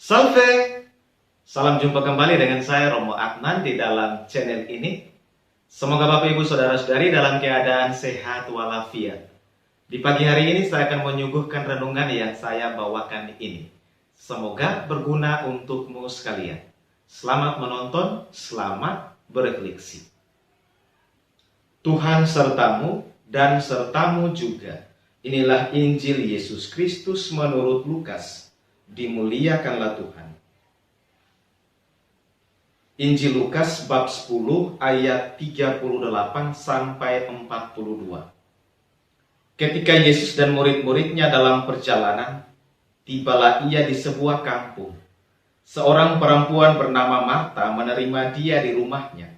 Salve! Salam jumpa kembali dengan saya Romo Adnan di dalam channel ini. Semoga Bapak Ibu Saudara-saudari dalam keadaan sehat walafiat. Di pagi hari ini saya akan menyuguhkan renungan yang saya bawakan ini. Semoga berguna untukmu sekalian. Selamat menonton, selamat berefleksi. Tuhan sertamu dan sertamu juga. Inilah Injil Yesus Kristus menurut Lukas. Dimuliakanlah Tuhan. Injil Lukas bab 10 ayat 38 sampai 42. Ketika Yesus dan murid-muridnya dalam perjalanan, tibalah ia di sebuah kampung. Seorang perempuan bernama Marta menerima dia di rumahnya.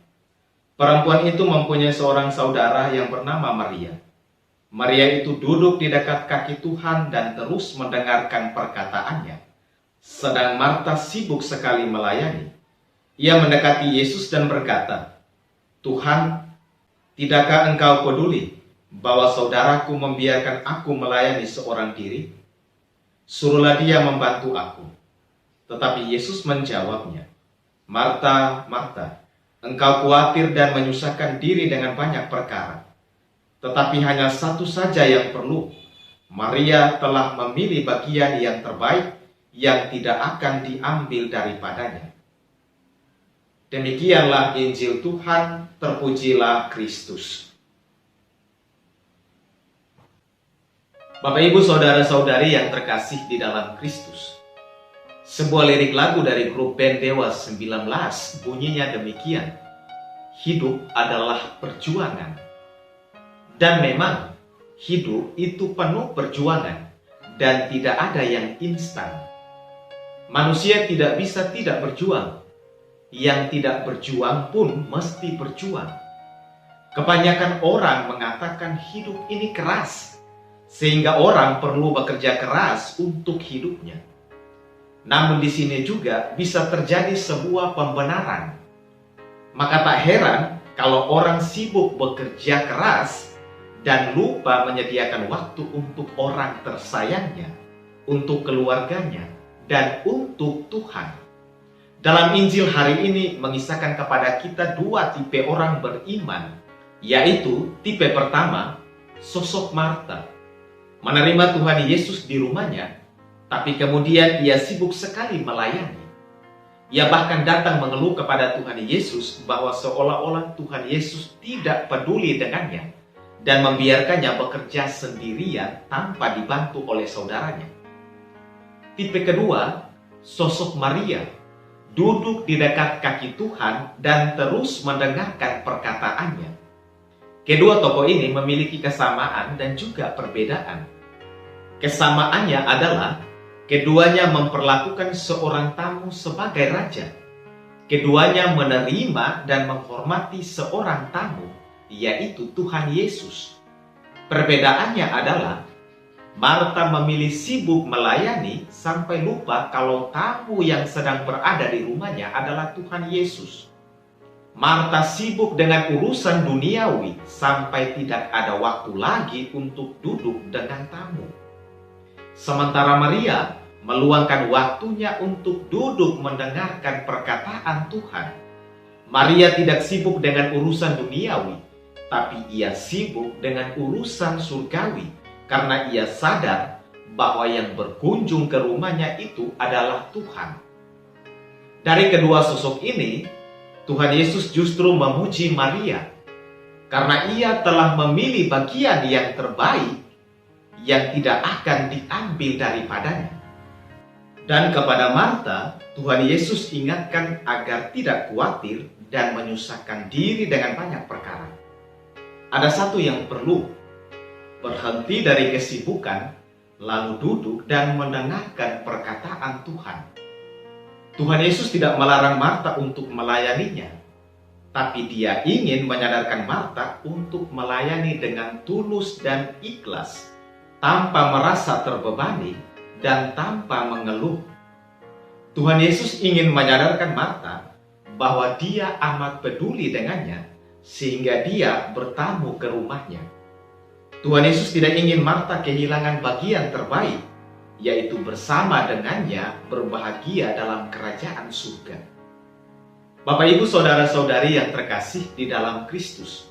Perempuan itu mempunyai seorang saudara yang bernama Maria. Maria itu duduk di dekat kaki Tuhan dan terus mendengarkan perkataannya. Sedang Marta sibuk sekali melayani. Ia mendekati Yesus dan berkata, "Tuhan, tidakkah engkau peduli bahwa saudaraku membiarkan aku melayani seorang diri? Suruhlah dia membantu aku." Tetapi Yesus menjawabnya, "Marta, Marta, engkau khawatir dan menyusahkan diri dengan banyak perkara. Tetapi hanya satu saja yang perlu. Maria telah memilih bagian yang terbaik yang tidak akan diambil daripadanya." Demikianlah Injil Tuhan, terpujilah Kristus. Bapak Ibu Saudara-saudari yang terkasih di dalam Kristus. Sebuah lirik lagu dari grup band Dewa 19 bunyinya demikian. Hidup adalah perjuangan. Dan memang hidup itu penuh perjuangan dan tidak ada yang instan. Manusia tidak bisa tidak berjuang. Yang tidak berjuang pun mesti berjuang. Kebanyakan orang mengatakan hidup ini keras, sehingga orang perlu bekerja keras untuk hidupnya. Namun di sini juga bisa terjadi sebuah pembenaran. Maka tak heran kalau orang sibuk bekerja keras dan lupa menyediakan waktu untuk orang tersayangnya, untuk keluarganya, dan untuk Tuhan. Dalam Injil hari ini mengisahkan kepada kita dua tipe orang beriman, yaitu tipe pertama, sosok Marta. Menerima Tuhan Yesus di rumahnya, tapi kemudian ia sibuk sekali melayani. Ia bahkan datang mengeluh kepada Tuhan Yesus bahwa seolah-olah Tuhan Yesus tidak peduli dengannya dan membiarkannya bekerja sendirian tanpa dibantu oleh saudaranya. Tipe kedua, sosok Maria. Duduk di dekat kaki Tuhan dan terus mendengarkan perkataannya. Kedua tokoh ini memiliki kesamaan dan juga perbedaan. Kesamaannya adalah keduanya memperlakukan seorang tamu sebagai raja. Keduanya menerima dan menghormati seorang tamu, yaitu Tuhan Yesus. Perbedaannya adalah Marta memilih sibuk melayani sampai lupa kalau tamu yang sedang berada di rumahnya adalah Tuhan Yesus. Marta sibuk dengan urusan duniawi sampai tidak ada waktu lagi untuk duduk dengan tamu. Sementara Maria meluangkan waktunya untuk duduk mendengarkan perkataan Tuhan. Maria tidak sibuk dengan urusan duniawi, tapi ia sibuk dengan urusan surgawi. Karena ia sadar bahwa yang berkunjung ke rumahnya itu adalah Tuhan. Dari kedua sosok ini, Tuhan Yesus justru memuji Maria. Karena ia telah memilih bagian yang terbaik yang tidak akan diambil daripadanya. Dan kepada Marta, Tuhan Yesus ingatkan agar tidak khawatir dan menyusahkan diri dengan banyak perkara. Ada satu yang perlu. Berhenti dari kesibukan, lalu duduk dan mendengarkan perkataan Tuhan. Tuhan Yesus tidak melarang Marta untuk melayaninya, tapi dia ingin menyadarkan Marta untuk melayani dengan tulus dan ikhlas, tanpa merasa terbebani dan tanpa mengeluh. Tuhan Yesus ingin menyadarkan Marta bahwa dia amat peduli dengannya, sehingga dia bertamu ke rumahnya. Tuhan Yesus tidak ingin Marta kehilangan bagian terbaik, yaitu bersama dengannya berbahagia dalam kerajaan surga. Bapak, Ibu, saudara-saudari yang terkasih di dalam Kristus,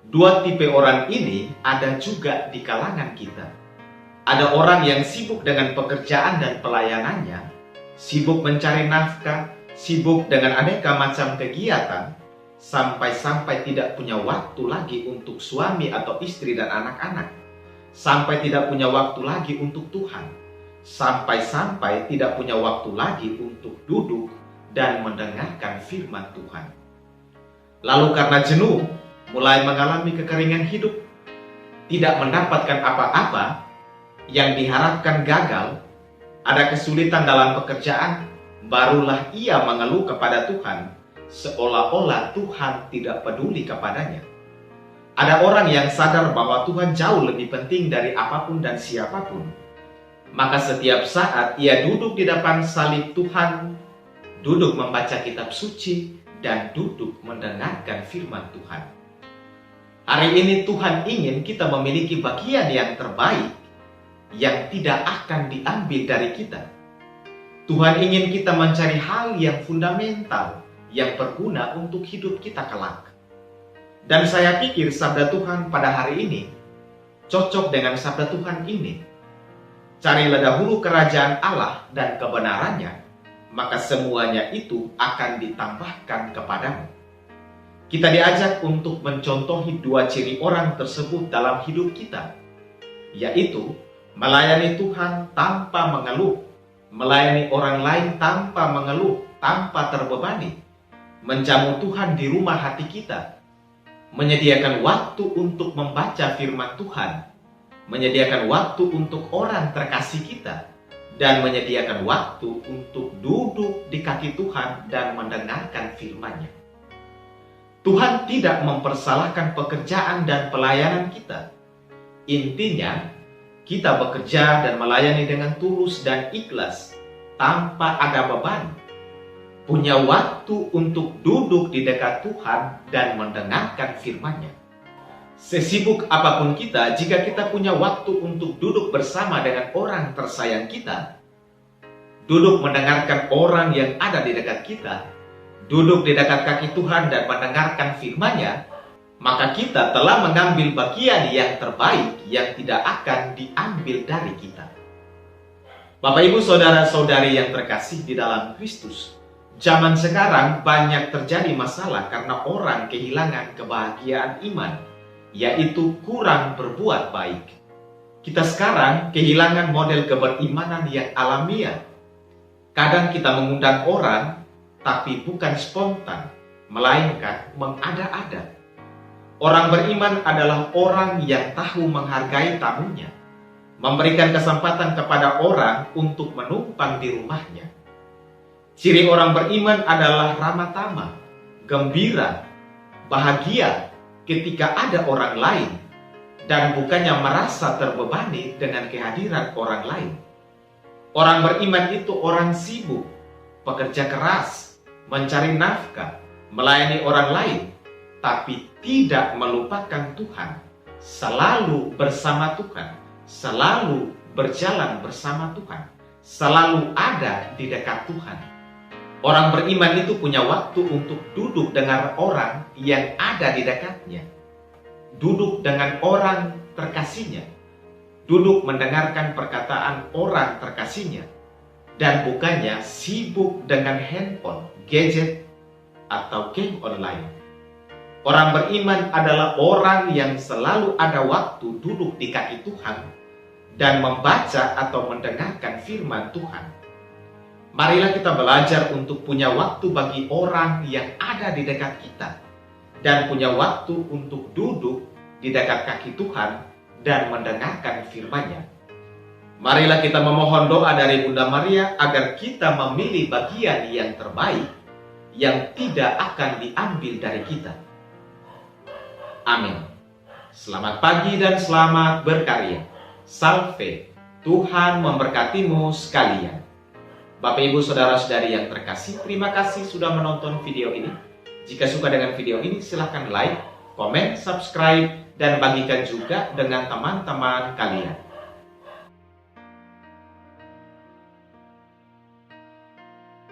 dua tipe orang ini ada juga di kalangan kita. Ada orang yang sibuk dengan pekerjaan dan pelayanannya, sibuk mencari nafkah, sibuk dengan aneka macam kegiatan, sampai-sampai tidak punya waktu lagi untuk suami atau istri dan anak-anak, sampai tidak punya waktu lagi untuk Tuhan, sampai-sampai tidak punya waktu lagi untuk duduk dan mendengarkan firman Tuhan. Lalu karena jenuh, mulai mengalami kekeringan hidup, tidak mendapatkan apa-apa, yang diharapkan gagal, ada kesulitan dalam pekerjaan, barulah ia mengeluh kepada Tuhan, seolah-olah Tuhan tidak peduli kepadanya. Ada orang yang sadar bahwa Tuhan jauh lebih penting dari apapun dan siapapun. Maka setiap saat ia duduk di depan salib Tuhan, duduk membaca kitab suci, dan duduk mendengarkan firman Tuhan. Hari ini Tuhan ingin kita memiliki bagian yang terbaik, yang tidak akan diambil dari kita. Tuhan ingin kita mencari hal yang fundamental, yang berguna untuk hidup kita kelak. Dan saya pikir sabda Tuhan pada hari ini cocok dengan sabda Tuhan ini. Carilah dahulu kerajaan Allah dan kebenarannya, maka semuanya itu akan ditambahkan kepadamu. Kita diajak untuk mencontohi dua ciri orang tersebut dalam hidup kita, yaitu melayani Tuhan tanpa mengeluh, melayani orang lain tanpa mengeluh, tanpa terbebani, menjamu Tuhan di rumah hati kita, menyediakan waktu untuk membaca firman Tuhan, menyediakan waktu untuk orang terkasih kita, dan menyediakan waktu untuk duduk di kaki Tuhan dan mendengarkan firman-Nya. Tuhan tidak mempersalahkan pekerjaan dan pelayanan kita. Intinya, kita bekerja dan melayani dengan tulus dan ikhlas, tanpa ada beban. Punya waktu untuk duduk di dekat Tuhan dan mendengarkan firman-Nya. Sesibuk apapun kita, jika kita punya waktu untuk duduk bersama dengan orang tersayang kita, duduk mendengarkan orang yang ada di dekat kita, duduk di dekat kaki Tuhan dan mendengarkan firman-Nya, maka kita telah mengambil bagian yang terbaik yang tidak akan diambil dari kita. Bapak, Ibu, saudara-saudari yang terkasih di dalam Kristus, zaman sekarang banyak terjadi masalah karena orang kehilangan kebahagiaan iman, yaitu kurang berbuat baik. Kita sekarang kehilangan model keberimanan yang alamiah. Kadang kita mengundang orang, tapi bukan spontan, melainkan mengada-ada. Orang beriman adalah orang yang tahu menghargai tamunya, memberikan kesempatan kepada orang untuk menumpang di rumahnya. Ciri orang beriman adalah ramah tamah, gembira, bahagia ketika ada orang lain, dan bukannya merasa terbebani dengan kehadiran orang lain. Orang beriman itu orang sibuk, pekerja keras, mencari nafkah, melayani orang lain, tapi tidak melupakan Tuhan, selalu bersama Tuhan, selalu berjalan bersama Tuhan, selalu ada di dekat Tuhan. Orang beriman itu punya waktu untuk duduk dengan orang yang ada di dekatnya, duduk dengan orang terkasihnya, duduk mendengarkan perkataan orang terkasihnya, dan bukannya sibuk dengan handphone, gadget, atau game online. Orang beriman adalah orang yang selalu ada waktu duduk di kaki Tuhan dan membaca atau mendengarkan firman Tuhan. Marilah kita belajar untuk punya waktu bagi orang yang ada di dekat kita dan punya waktu untuk duduk di dekat kaki Tuhan dan mendengarkan firman-Nya. Marilah kita memohon doa dari Bunda Maria agar kita memilih bagian yang terbaik yang tidak akan diambil dari kita. Amin. Selamat pagi dan selamat berkarya. Salve, Tuhan memberkatimu sekalian. Bapak, Ibu, saudara-saudari yang terkasih, terima kasih sudah menonton video ini. Jika suka dengan video ini, silahkan like, komen, subscribe, dan bagikan juga dengan teman-teman kalian.